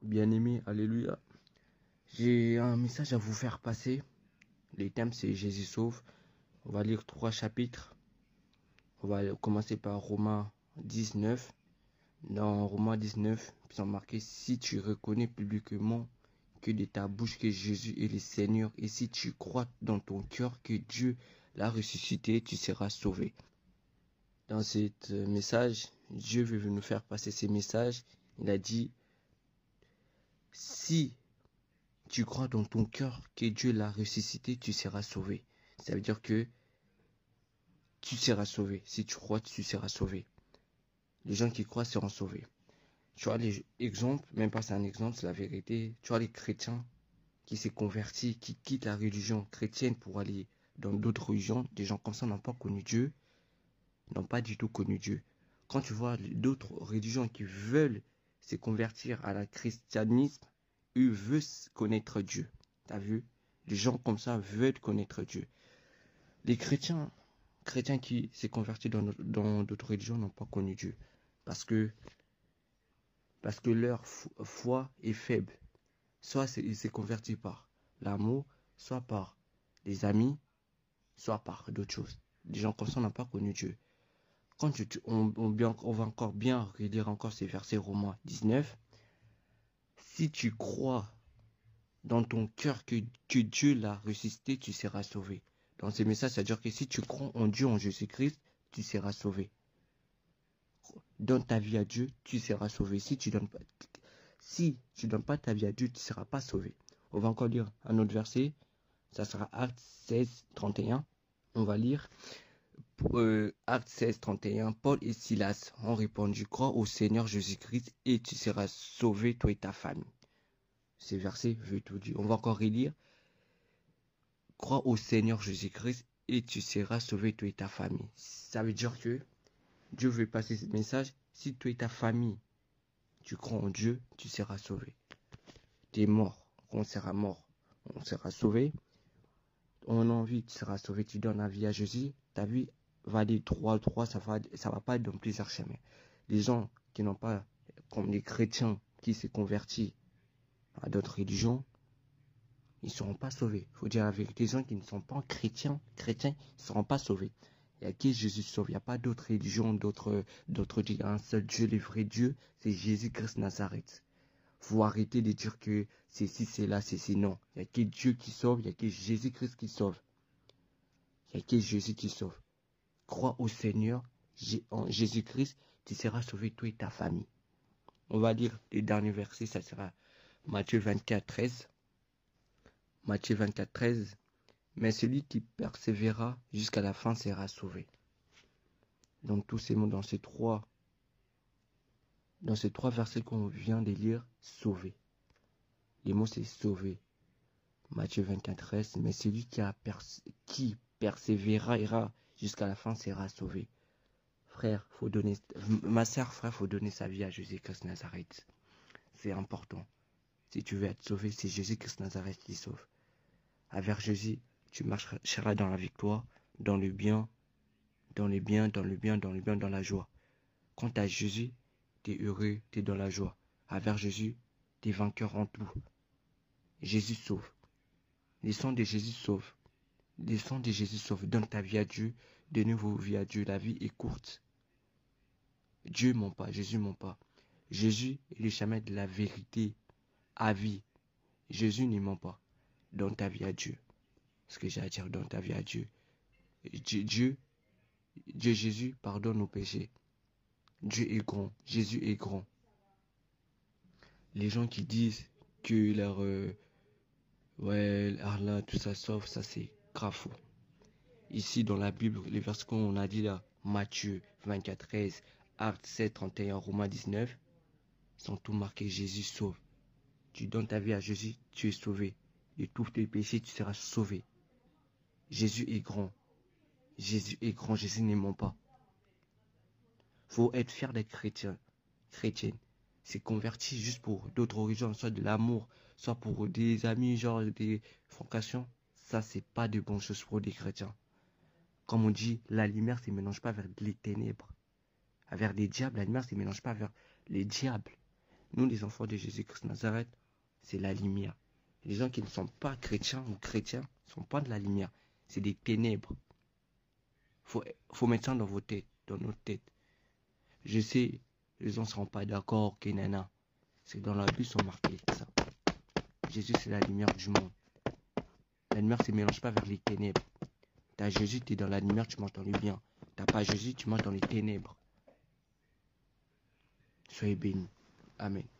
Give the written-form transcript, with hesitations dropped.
Bien-aimé, alléluia. J'ai un message à vous faire passer. Le thème c'est Jésus sauve. On va lire 3 chapitres. On va commencer par Romains 19. Dans Romains 19, ils sont marqués: si tu reconnais publiquement que de ta bouche que Jésus est le Seigneur, et si tu crois dans ton cœur que Dieu l'a ressuscité, tu seras sauvé. Dans ce message, Dieu veut nous faire passer ces messages. Il a dit: si tu crois dans ton cœur que Dieu l'a ressuscité, tu seras sauvé. Ça veut dire que tu seras sauvé. Si tu crois, tu seras sauvé. Les gens qui croient seront sauvés. Tu vois les exemples, même pas c'est un exemple, c'est la vérité. Tu vois les chrétiens qui s'est convertis, qui quittent la religion chrétienne pour aller dans d'autres religions. Des gens comme ça n'ont pas connu Dieu, n'ont pas du tout connu Dieu. Quand tu vois d'autres religions qui veulent se convertir à la christianisme, eux veulent connaître Dieu. T'as vu? Les gens comme ça veulent connaître Dieu. Les chrétiens qui s'est convertis dans d'autres religions n'ont pas connu Dieu. Parce que leur foi est faible. Soit il s'est converti par l'amour, soit par les amis, soit par d'autres choses. Les gens comme ça n'ont pas connu Dieu. Quand on va encore bien relire encore ces versets Romains 19. Si tu crois dans ton cœur que Dieu l'a ressuscité, tu seras sauvé. Dans ces messages, c'est-à-dire que si tu crois en Dieu, en Jésus-Christ, tu seras sauvé. Donne ta vie à Dieu, tu seras sauvé. Si tu donnes pas ta vie à Dieu, tu ne seras pas sauvé. On va encore lire un autre verset. Ça sera Actes 16, 31. On va lire Actes 16, 31. Paul et Silas ont répondu: crois au Seigneur Jésus-Christ et tu seras sauvé, toi et ta famille. Ces versets veulent tout dire. On va encore relire. Crois au Seigneur Jésus-Christ et tu seras sauvé, toi et ta famille. Ça veut dire que Dieu veut passer ce message. Si toi et ta famille, tu crois en Dieu, tu seras sauvé. Tu es mort, on sera mort, on sera sauvé. On a envie, tu seras sauvé, tu donnes la vie à Jésus. Ta vie va aller droit, ça va pas être dans plusieurs chemins. Les gens qui n'ont pas, comme les chrétiens qui s'est convertis à d'autres religions, ils ne seront pas sauvés. Il faut dire la vérité. Les gens qui ne sont pas chrétiens, ils ne seront pas sauvés. Il y a qui Jésus sauve. Il n'y a pas d'autres religions, d'autres dieux. Il y a un seul Dieu, le vrai Dieu, c'est Jésus-Christ Nazareth. Faut arrêter de dire que c'est ci, c'est là, c'est ci. Non. Il n'y a que Dieu qui sauve. Il n'y a que Jésus-Christ qui sauve. Il n'y a que Jésus qui sauve. Crois au Seigneur, en Jésus-Christ, tu seras sauvé, toi et ta famille. On va lire les derniers versets. Ça sera Matthieu 24, 13. Matthieu 24, 13. Mais celui qui persévérera jusqu'à la fin sera sauvé. Donc tous ces mots dans ces trois versets qu'on vient de lire, sauvé. Les mots c'est sauvé. Matthieu 24, 13. Mais celui qui persévérera jusqu'à la fin sera sauvé. Frère, ma sœur, frère, faut donner sa vie à Jésus-Christ Nazareth. C'est important. Si tu veux être sauvé, c'est Jésus-Christ Nazareth qui sauve. Avec Jésus, tu marcheras dans la victoire, dans le bien, dans la joie. Quant à Jésus, tu es heureux, tu es dans la joie. Avec Jésus, tu es vainqueur en tout. Jésus sauve. Les sons de Jésus sauvent. Les sons de Jésus sauvent. Donne ta vie à Dieu. Donnez vos vies à Dieu. La vie est courte. Dieu ment pas. Jésus ment pas. Jésus est le chemin de la vérité à vie. Jésus ne ment pas. Donne ta vie à Dieu. Ce que j'ai à dire, donne ta vie à Dieu. Dieu Jésus pardonne nos péchés. Dieu est grand. Jésus est grand. Les gens qui disent que Allah, tout ça sauve, ça c'est grave faux. Ici dans la Bible, les versets qu'on a dit là, Matthieu 24, 13, Actes 7, 31, Romains 19, sont tous marqués Jésus sauve. Tu donnes ta vie à Jésus, tu es sauvé. De tous tes péchés, tu seras sauvé. Jésus est grand. Jésus est grand, Jésus ne ment pas. Faut être fier d'être chrétienne. C'est converti juste pour d'autres religions, soit de l'amour, soit pour des amis, genre des vocations. Ça, c'est pas de bonnes choses pour des chrétiens. Comme on dit, la lumière ne se mélange pas vers les ténèbres. Vers les diables, la lumière ne se mélange pas vers les diables. Nous, les enfants de Jésus-Christ Nazareth, c'est la lumière. Les gens qui ne sont pas chrétiens ou chrétiens ne sont pas de la lumière. C'est des ténèbres. Faut mettre ça dans vos têtes, dans nos têtes. Je sais, les gens ne seront pas d'accord, que nana. C'est dans la Bible, sont marqués ça. Jésus, c'est la lumière du monde. La lumière ne se mélange pas vers les ténèbres. T'as Jésus, tu es dans la lumière, tu marches dans le bien. T'as pas Jésus, tu marches dans les ténèbres. Soyez bénis. Amen.